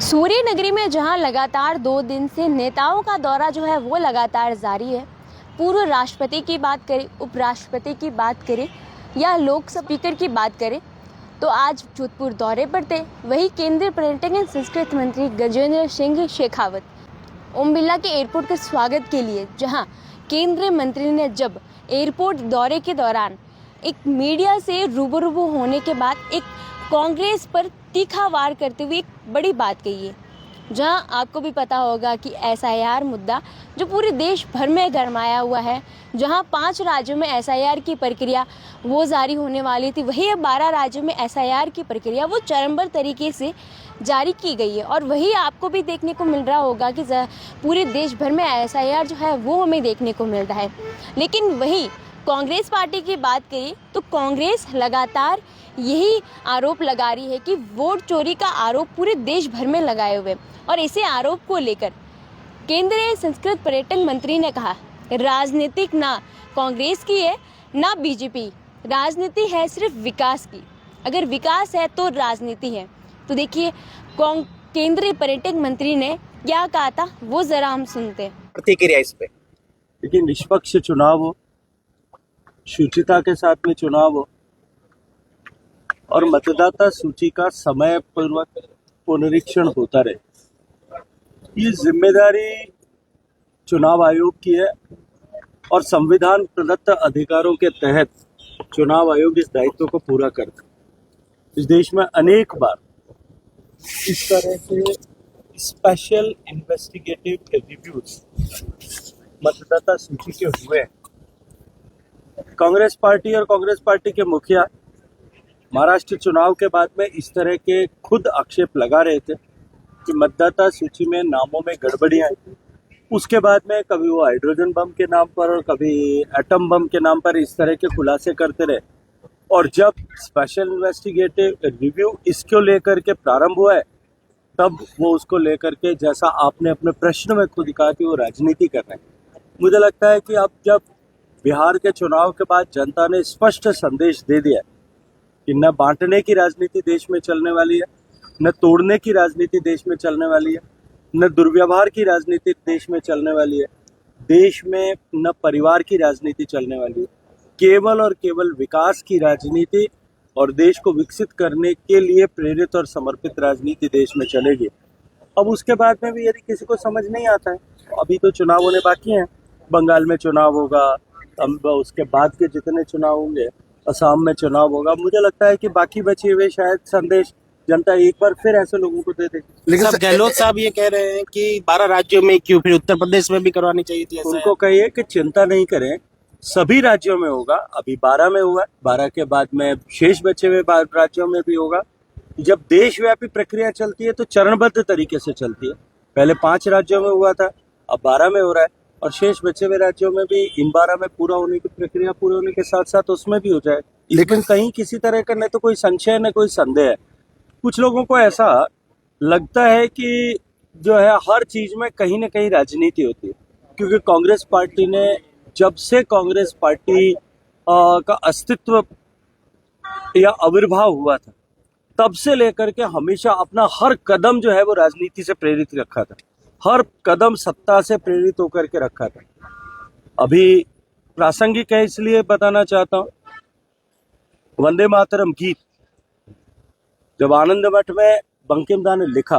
सूर्य नगरी में जहां लगातार 2 दिन से नेताओं का दौरा जो है वो लगातार जारी है। पूर्व राष्ट्रपति की बात करें, उपराष्ट्रपति की बात करें या लोकसभा स्पीकर की बात करें तो आज जोधपुर दौरे पर थे। वही केंद्रीय पर्यटन एवं संस्कृति मंत्री गजेंद्र सिंह शेखावत ओम बिरला के एयरपोर्ट के स्वागत के लिए, जहां केंद्रीय मंत्री ने जब एयरपोर्ट दौरे के दौरान एक मीडिया से रूबरू होने के बाद एक कांग्रेस पर तीखा वार करते हुए एक बड़ी बात कही है। जहां आपको भी पता होगा कि एसआईआर मुद्दा जो पूरे देश भर में गरमाया हुआ है, जहां 5 राज्यों में एसआईआर की प्रक्रिया वो जारी होने वाली थी, वही अब 12 राज्यों में एसआईआर की प्रक्रिया वो चरणबद्ध तरीके से जारी की गई है। और वही आपको भी देखने को मिल रहा होगा कि पूरे देश भर में एसआईआर जो है वो हमें देखने को मिल रहा है। लेकिन वही कांग्रेस पार्टी की बात करें तो कांग्रेस लगातार यही आरोप लगा रही है कि वोट चोरी का आरोप पूरे देश भर में लगाए हुए, और इसी आरोप को लेकर केंद्रीय संस्कृति पर्यटन मंत्री ने कहा, राजनीतिक ना कांग्रेस की है ना बीजेपी, राजनीति है सिर्फ विकास की। अगर विकास है तो राजनीति है। तो देखिए केंद्रीय पर्यटन मंत्री ने क्या कहा था, वो जरा हम सुनते हैं। प्रतिक्रिया इस पे। लेकिन निष्पक्ष चुनाव हो, शुचिता के साथ में चुनाव हो और मतदाता सूची का समय पूर्वक पुनरीक्षण होता रहे, ये जिम्मेदारी चुनाव आयोग की है और संविधान प्रदत्त अधिकारों के तहत चुनाव आयोग इस दायित्व को पूरा करता है। इस देश में अनेक बार इस तरह के स्पेशल इन्वेस्टिगेटिव रिव्यूज मतदाता सूची के हुए हैं। कांग्रेस पार्टी और कांग्रेस पार्टी के मुखिया महाराष्ट्र चुनाव के बाद में इस तरह के खुद आक्षेप लगा रहे थे कि मतदाता सूची में नामों में गड़बड़ियां हैं। उसके बाद में कभी वो हाइड्रोजन बम के नाम पर और कभी एटम बम के नाम पर इस तरह के खुलासे करते रहे। और जब स्पेशल इन्वेस्टिगेटिव रिव्यू इसको लेकर के प्रारंभ हुआ है, तब वो उसको लेकर के, जैसा आपने अपने प्रश्न में खुद कहा कि वो राजनीति कर रहे हैं। मुझे लगता है कि अब जब बिहार के चुनाव के बाद जनता ने स्पष्ट संदेश दे दिया कि न बांटने की राजनीति देश में चलने वाली है, न तोड़ने की राजनीति देश में चलने वाली है, न दुर्व्यवहार की राजनीति देश में चलने वाली है, देश में न परिवार की राजनीति चलने वाली है, केवल और केवल विकास की राजनीति और देश को विकसित करने के लिए प्रेरित और समर्पित राजनीति देश में चलेगी। अब उसके बाद में भी यदि किसी को समझ नहीं आता है, अभी तो चुनाव होने बाकी हैं। बंगाल में चुनाव होगा, अब उसके बाद के जितने चुनाव होंगे, असम में चुनाव होगा। मुझे लगता है कि बाकी बचे हुए शायद संदेश जनता एक बार फिर ऐसे लोगों को दे देगी। लेकिन गहलोत साहब ये कह रहे हैं कि 12 राज्यों में क्यों, फिर उत्तर प्रदेश में भी करवानी चाहिए थी। उनको कहिए कि चिंता नहीं करें, सभी राज्यों में होगा। अभी 12 में हुआ, 12 के बाद में शेष बचे हुए राज्यों में भी होगा। जब देशव्यापी प्रक्रिया चलती है तो चरणबद्ध तरीके से चलती है। पहले 5 राज्यों में हुआ था, अब 12 में हो रहा है, और शेष बचे हुए राज्यों में भी इन 12 में पूरा होने की प्रक्रिया पूरे होने के साथ साथ उसमें भी हो जाए। लेकिन कहीं किसी तरह का न तो कोई संशय न कोई संदेह है। कुछ लोगों को ऐसा लगता है कि जो है हर चीज में कहीं ना कहीं राजनीति होती है, क्योंकि कांग्रेस पार्टी ने, जब से कांग्रेस पार्टी का अस्तित्व या आविर्भाव हुआ था, तब से लेकर के हमेशा अपना हर कदम जो है वो राजनीति से प्रेरित रखा था, हर कदम सत्ता से प्रेरित होकर के रखा था। अभी प्रासंगिक है इसलिए बताना चाहता हूँ, वंदे मातरम गीत जब आनंद मठ में बंकिम दा ने लिखा,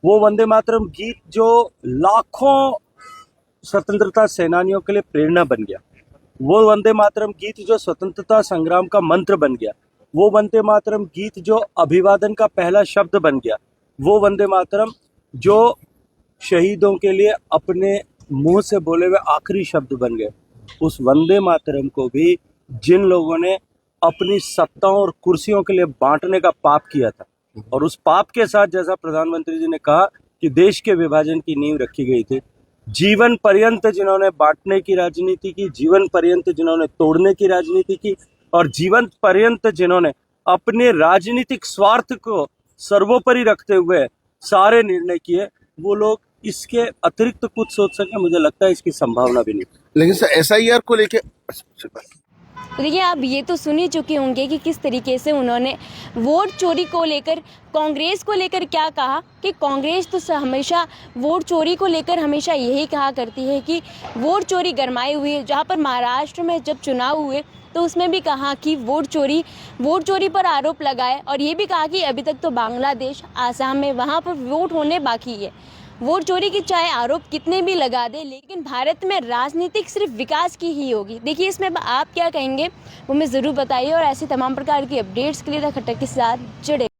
वो वंदे मातरम गीत जो लाखों स्वतंत्रता सेनानियों के लिए प्रेरणा बन गया, वो वंदे मातरम गीत जो स्वतंत्रता संग्राम का मंत्र बन गया, वो वंदे मातरम गीत जो अभिवादन का पहला शब्द बन गया, वो वंदे मातरम जो शहीदों के लिए अपने मुंह से बोले हुए आखिरी शब्द बन गए। उस वंदे मातरम को भी जिन लोगों ने अपनी सत्ताओं और कुर्सियों के लिए बांटने का पाप किया था, और उस पाप के साथ, जैसा प्रधानमंत्री जी ने कहा कि देश के विभाजन की नींव रखी गई थी, जीवन पर्यंत जिन्होंने बांटने की राजनीति की, जीवन पर्यंत जिन्होंने तोड़ने की राजनीति की, और जीवन पर्यंत जिन्होंने अपने राजनीतिक स्वार्थ को सर्वोपरि रखते हुए सारे निर्णय किए, वो लोग इसके अतिरिक्त कुछ सोच सके, मुझे लगता है इसकी संभावना भी नहीं। लेकिन सर एसआईआर को लेके तो देखिए, आप ये तो सुन ही चुके होंगे कि किस तरीके से उन्होंने वोट चोरी को लेकर कांग्रेस को लेकर क्या कहा कि कांग्रेस तो हमेशा वोट चोरी को लेकर हमेशा यही कहा करती है कि वोट चोरी गरमाई हुई है। जहाँ पर महाराष्ट्र में जब चुनाव हुए तो उसमें भी कहा कि वोट चोरी पर आरोप लगाए, और ये भी कहा कि अभी तक तो बांग्लादेश, आसाम में वहाँ पर वोट होने बाकी है। वोट चोरी की चाहे आरोप कितने भी लगा दे, लेकिन भारत में राजनीतिक सिर्फ विकास की ही होगी। देखिए, इसमें आप क्या कहेंगे वो हमें ज़रूर बताइए, और ऐसी तमाम प्रकार की अपडेट्स के लिए द खट्टर के साथ जुड़े।